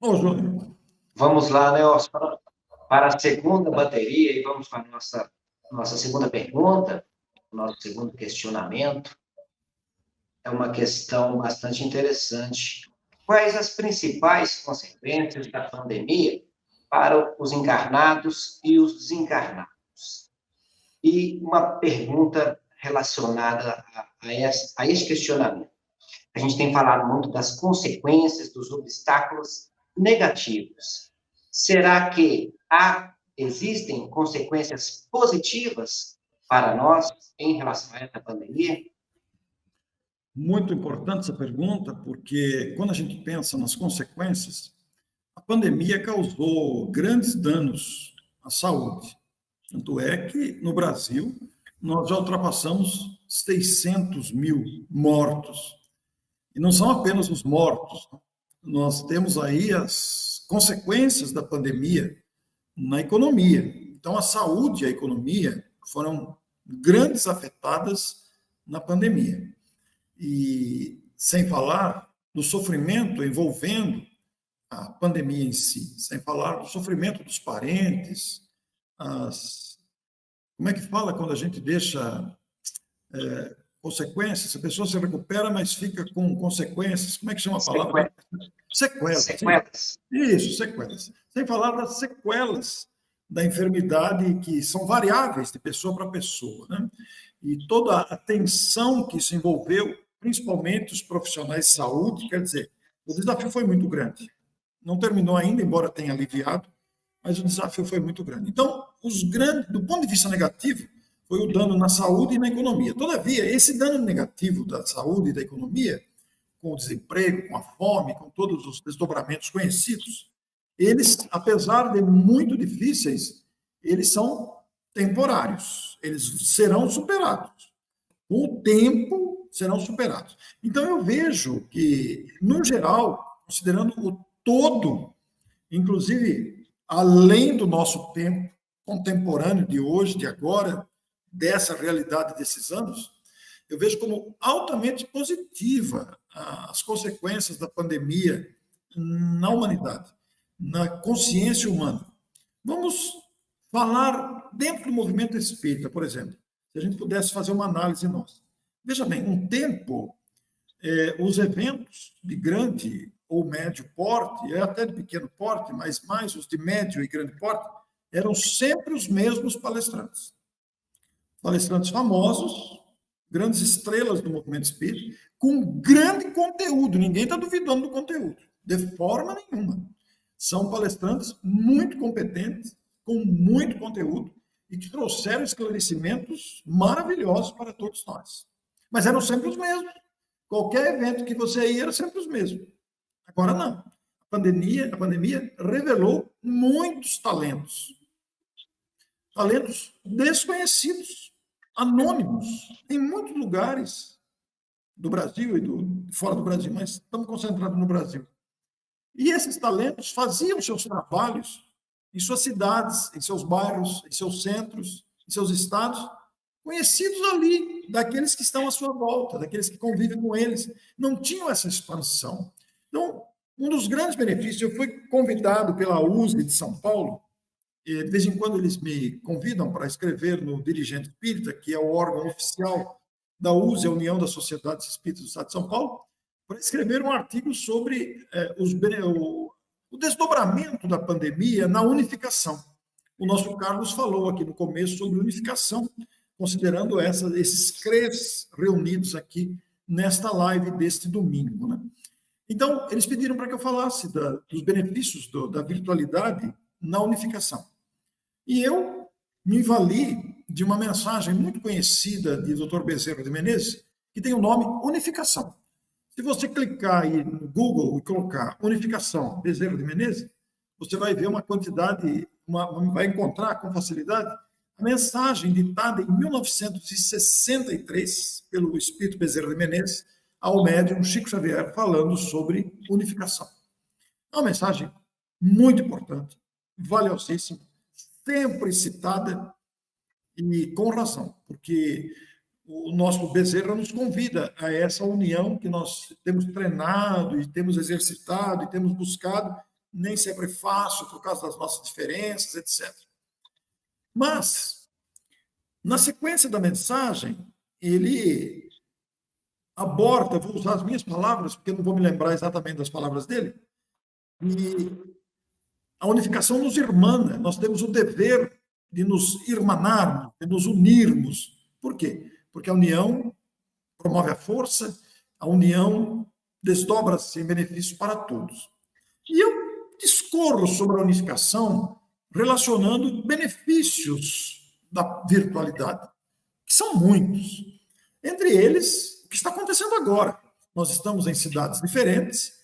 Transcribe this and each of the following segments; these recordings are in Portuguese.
Ô, Júnior, Vamos lá, né, Oscar, para a segunda bateria e vamos para a nossa segunda pergunta, nosso segundo questionamento. É uma questão bastante interessante. Quais as principais consequências da pandemia para os encarnados e os desencarnados? E uma pergunta relacionada a esse questionamento. A gente tem falado muito das consequências, dos obstáculos negativos. Será que existem consequências positivas para nós em relação a essa pandemia? muito importante essa pergunta, porque quando a gente pensa nas consequências, a pandemia causou grandes danos à saúde. Tanto é que, no Brasil, nós já ultrapassamos 600 mil mortos. E não são apenas os mortos, né? Nós temos aí as consequências da pandemia na economia. Então, a saúde e a economia foram grandes afetadas na pandemia. E sem falar do sofrimento envolvendo a pandemia em si, sem falar do sofrimento dos parentes, as, como é que fala quando a gente deixa consequências? A pessoa se recupera, mas fica com consequências. Como é que chama a palavra? Sequelas. Sequelas. Sequelas. Isso, sequelas. Sem falar das sequelas da enfermidade que são variáveis de pessoa para pessoa, né? E toda a tensão que isso envolveu, principalmente os profissionais de saúde, quer dizer, o desafio foi muito grande. Não terminou ainda, embora tenha aliviado, mas o desafio foi muito grande. Então, do ponto de vista negativo, foi o dano na saúde e na economia. Todavia, esse dano negativo da saúde e da economia, com o desemprego, com a fome, com todos os desdobramentos conhecidos, eles, apesar de muito difíceis, eles são temporários. Eles serão superados. Com o tempo, serão superados. Então, eu vejo que, no geral, considerando o todo, inclusive além do nosso tempo contemporâneo de hoje, de agora, dessa realidade desses anos, eu vejo como altamente positiva as consequências da pandemia na humanidade, na consciência humana. Vamos falar dentro do movimento espírita, por exemplo, se a gente pudesse fazer uma análise nossa. Veja bem, um tempo, os eventos de grande ou médio porte, até de pequeno porte, mas mais os de médio e grande porte, eram sempre os mesmos palestrantes. Palestrantes famosos, grandes estrelas do movimento espírita, com grande conteúdo, ninguém está duvidando do conteúdo, de forma nenhuma. São palestrantes muito competentes, com muito conteúdo, e que trouxeram esclarecimentos maravilhosos para todos nós. Mas eram sempre os mesmos. Qualquer evento que você ia era sempre os mesmos. Agora não. A pandemia revelou muitos talentos. Talentos desconhecidos, anônimos, em muitos lugares do Brasil e fora do Brasil, mas estamos concentrados no Brasil. E esses talentos faziam seus trabalhos em suas cidades, em seus bairros, em seus centros, em seus estados, conhecidos ali, daqueles que estão à sua volta, daqueles que convivem com eles. Não tinham essa expansão. Então, um dos grandes benefícios, eu fui convidado pela USE de São Paulo, e de vez em quando eles me convidam para escrever no Dirigente Espírita, que é o órgão oficial da USE, a União das Sociedades Espíritas do Estado de São Paulo, para escrever um artigo sobre o desdobramento da pandemia na unificação. O nosso Carlos falou aqui no começo sobre unificação, considerando esses CREs reunidos aqui nesta live deste domingo, né? Então, eles pediram para que eu falasse dos benefícios da virtualidade na unificação. E eu me vali de uma mensagem muito conhecida de Dr. Bezerra de Menezes, que tem o nome Unificação. Se você clicar aí no Google e colocar Unificação Bezerra de Menezes, você vai ver uma quantidade, vai encontrar com facilidade a mensagem ditada em 1963 pelo espírito Bezerra de Menezes ao médium Chico Xavier falando sobre unificação. É uma mensagem muito importante, valiosíssima, sempre citada e com razão, porque o nosso Bezerra nos convida a essa união que nós temos treinado e temos exercitado e temos buscado nem sempre é fácil por causa das nossas diferenças, etc. Mas, na sequência da mensagem, ele aborda, vou usar as minhas palavras, porque eu não vou me lembrar exatamente das palavras dele, e a unificação nos irmana, nós temos o dever de nos irmanarmos, de nos unirmos. Por quê? Porque a união promove a força, a união desdobra-se em benefício para todos. E eu discorro sobre a unificação relacionando benefícios da virtualidade, que são muitos. Entre eles, o que está acontecendo agora. Nós estamos em cidades diferentes,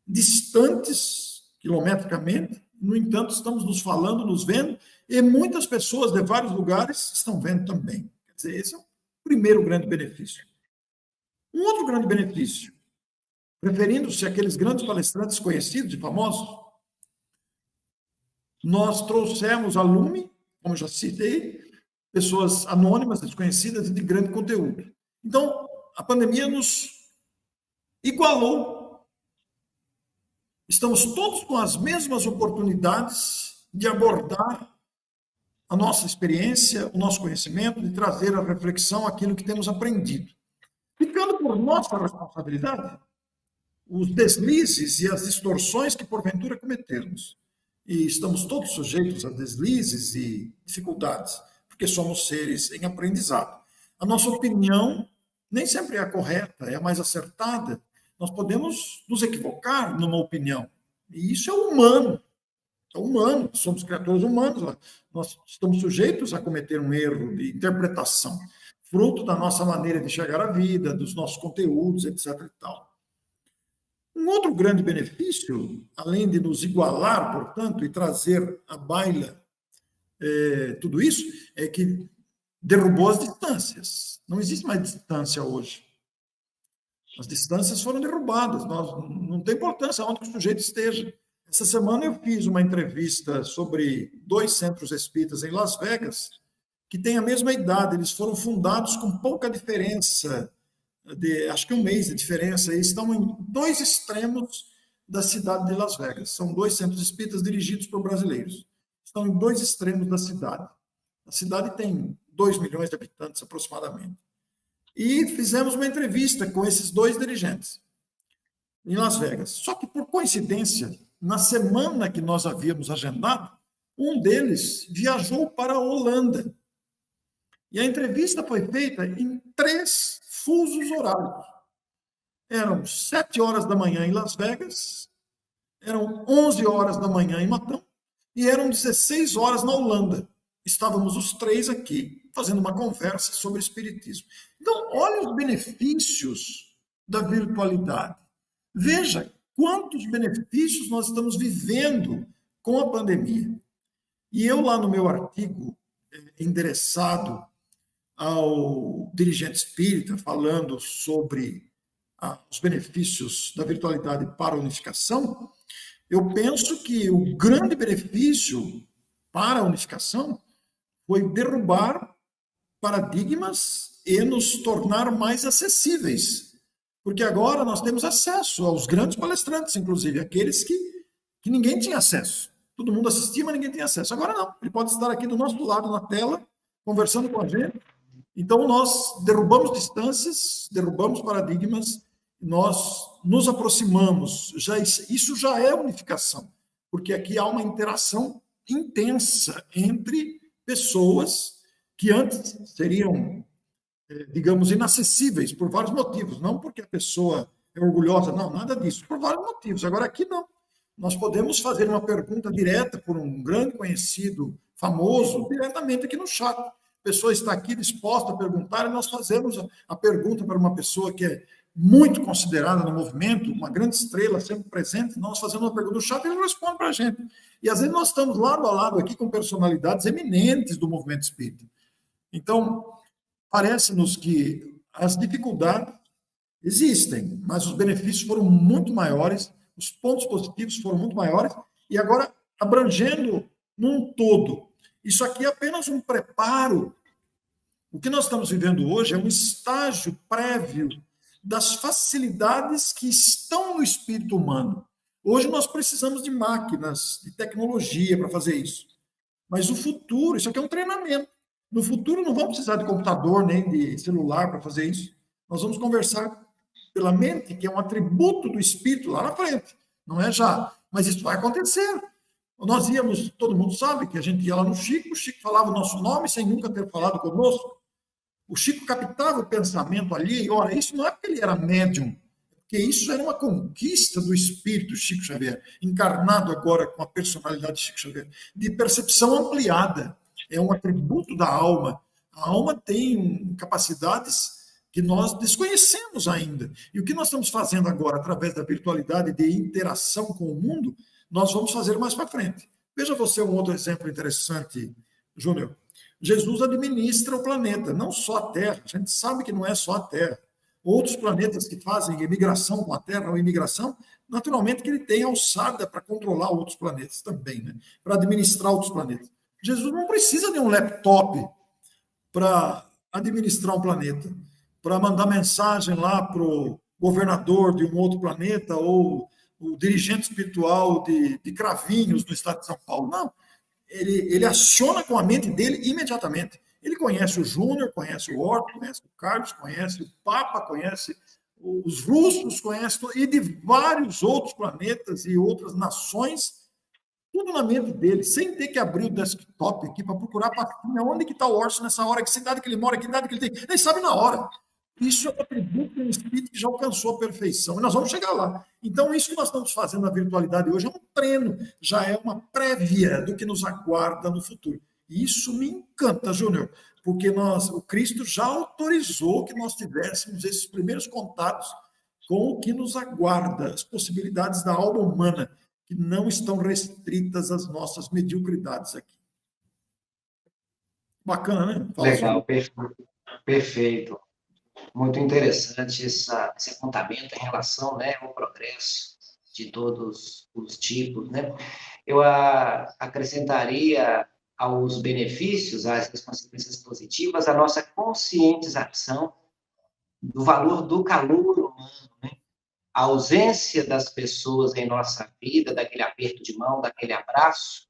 distantes quilometricamente, no entanto, estamos nos falando, nos vendo, e muitas pessoas de vários lugares estão vendo também. Quer dizer, esse é o primeiro grande benefício. Um outro grande benefício, referindo-se àqueles grandes palestrantes conhecidos e famosos, nós trouxemos a Lume, como já citei, pessoas anônimas, desconhecidas e de grande conteúdo. Então, a pandemia nos igualou. Estamos todos com as mesmas oportunidades de abordar a nossa experiência, o nosso conhecimento, de trazer à reflexão aquilo que temos aprendido. Ficando por nossa responsabilidade os deslizes e as distorções que porventura cometermos. E estamos todos sujeitos a deslizes e dificuldades, porque somos seres em aprendizado. A nossa opinião nem sempre é a correta, é a mais acertada. Nós podemos nos equivocar numa opinião. E isso é humano. É humano, somos criaturas humanas. Nós estamos sujeitos a cometer um erro de interpretação, fruto da nossa maneira de enxergar a vida, dos nossos conteúdos, etc. e tal. Um outro grande benefício, além de nos igualar, portanto, e trazer à baila tudo isso, é que derrubou as distâncias. Não existe mais distância hoje. As distâncias foram derrubadas. Não tem importância onde o sujeito esteja. Essa semana eu fiz uma entrevista sobre 2 centros espíritas em Las Vegas, que têm a mesma idade. Eles foram fundados com pouca diferença, acho que 1 mês de diferença, e estão em 2 extremos da cidade de Las Vegas. São 2 centros espíritas dirigidos por brasileiros. Estão em 2 extremos da cidade. A cidade tem 2 milhões de habitantes aproximadamente. E fizemos uma entrevista com esses 2 dirigentes em Las Vegas. Só que, por coincidência, na semana que nós havíamos agendado, um deles viajou para a Holanda. E a entrevista foi feita em 3 fusos horários. Eram 7 horas da manhã em Las Vegas, eram 11 horas da manhã em Matão, e eram 16 horas na Holanda. Estávamos os 3 aqui, fazendo uma conversa sobre espiritismo. Então, olha os benefícios da virtualidade. Veja quantos benefícios nós estamos vivendo com a pandemia. E eu, lá no meu artigo endereçado ao dirigente espírita, falando sobre os benefícios da virtualidade para a unificação, eu penso que o grande benefício para a unificação foi derrubar paradigmas e nos tornar mais acessíveis. Porque agora nós temos acesso aos grandes palestrantes, inclusive, aqueles que ninguém tinha acesso. Todo mundo assistia, mas ninguém tinha acesso. Agora não, ele pode estar aqui do nosso lado na tela, conversando com a gente. Então nós derrubamos distâncias, derrubamos paradigmas, nós nos aproximamos. Isso já é unificação, porque aqui há uma interação intensa entre pessoas que antes seriam, digamos, inacessíveis por vários motivos, não porque a pessoa é orgulhosa, não, nada disso, por vários motivos. Agora aqui não. Nós podemos fazer uma pergunta direta por um grande conhecido, famoso, diretamente aqui no chat. A pessoa está aqui disposta a perguntar e nós fazemos a pergunta para uma pessoa que é muito considerada no movimento, uma grande estrela sempre presente, nós fazemos uma pergunta no chat e ele responde para a gente. E às vezes nós estamos lado a lado aqui com personalidades eminentes do movimento espírita. Então, parece-nos que as dificuldades existem, mas os benefícios foram muito maiores, os pontos positivos foram muito maiores, e agora, abrangendo num todo, isso aqui é apenas um preparo. O que nós estamos vivendo hoje é um estágio prévio das facilidades que estão no espírito humano. Hoje nós precisamos de máquinas, de tecnologia para fazer isso. Mas o futuro, isso aqui é um treinamento. No futuro não vamos precisar de computador nem de celular para fazer isso. Nós vamos conversar pela mente, que é um atributo do espírito lá na frente. Não é já, mas isso vai acontecer. Nós íamos, todo mundo sabe que a gente ia lá no Chico, o Chico falava o nosso nome sem nunca ter falado conosco. O Chico captava o pensamento ali. Ora, isso não é porque ele era médium, porque isso era uma conquista do espírito Chico Xavier, encarnado agora com a personalidade de Chico Xavier, de percepção ampliada. É um atributo da alma. A alma tem capacidades que nós desconhecemos ainda. E o que nós estamos fazendo agora, através da virtualidade de interação com o mundo, nós vamos fazer mais para frente. Veja você um outro exemplo interessante, Júnior. Jesus administra o planeta, não só a Terra. A gente sabe que não é só a Terra. Outros planetas que fazem imigração com a Terra ou imigração, naturalmente que ele tem alçada para controlar outros planetas também, né? Para administrar outros planetas. Jesus não precisa de um laptop para administrar um planeta, para mandar mensagem lá para o governador de um outro planeta ou o dirigente espiritual de Cravinhos, no estado de São Paulo. Não, ele aciona com a mente dele imediatamente. Ele conhece o Júnior, conhece o Orton, conhece o Carlos, conhece o Papa, conhece os russos, conhece e de vários outros planetas e outras nações, tudo na mente dele, sem ter que abrir o desktop aqui para procurar a pastinha, onde que está o Orson nessa hora, que cidade que ele mora, que idade que ele tem, ele sabe na hora. Isso é um atributo de um espírito que já alcançou a perfeição, e nós vamos chegar lá. Então, isso que nós estamos fazendo na virtualidade hoje é um treino, já é uma prévia do que nos aguarda no futuro. E isso me encanta, Júnior, porque o Cristo já autorizou que nós tivéssemos esses primeiros contatos com o que nos aguarda, as possibilidades da alma humana, que não estão restritas às nossas mediocridades aqui. Bacana, né? Legal, perfeito. Muito interessante esse apontamento em relação, né, ao progresso de todos os tipos, né? Eu acrescentaria aos benefícios, às consequências positivas, a nossa conscientização do valor do calor humano, né? A ausência das pessoas em nossa vida, daquele aperto de mão, daquele abraço,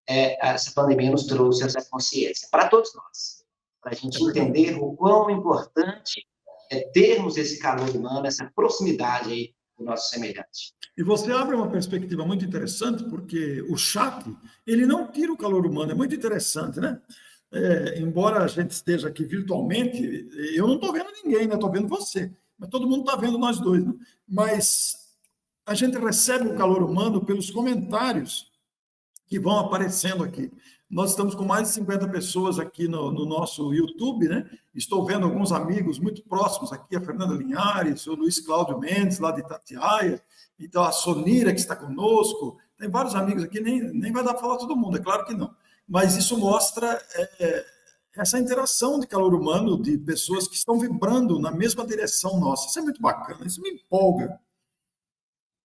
essa pandemia nos trouxe essa consciência, para todos nós, para a gente entender o quão importante é termos esse calor humano, essa proximidade aí do nosso semelhante. E você abre uma perspectiva muito interessante, porque o chat, ele não tira o calor humano, é muito interessante, né? Embora a gente esteja aqui virtualmente, eu não estou vendo ninguém, né? Estou vendo você, mas todo mundo está vendo nós dois, né? Mas a gente recebe o calor humano pelos comentários que vão aparecendo aqui. Nós estamos com mais de 50 pessoas aqui no nosso YouTube, né? Estou vendo alguns amigos muito próximos aqui, a Fernanda Linhares, o Luiz Cláudio Mendes, lá de Itatiaia, então a Sonira, que está conosco, tem vários amigos aqui, nem vai dar para falar todo mundo, é claro que não. Mas isso mostra essa interação de calor humano, de pessoas que estão vibrando na mesma direção nossa. Isso é muito bacana, isso me empolga.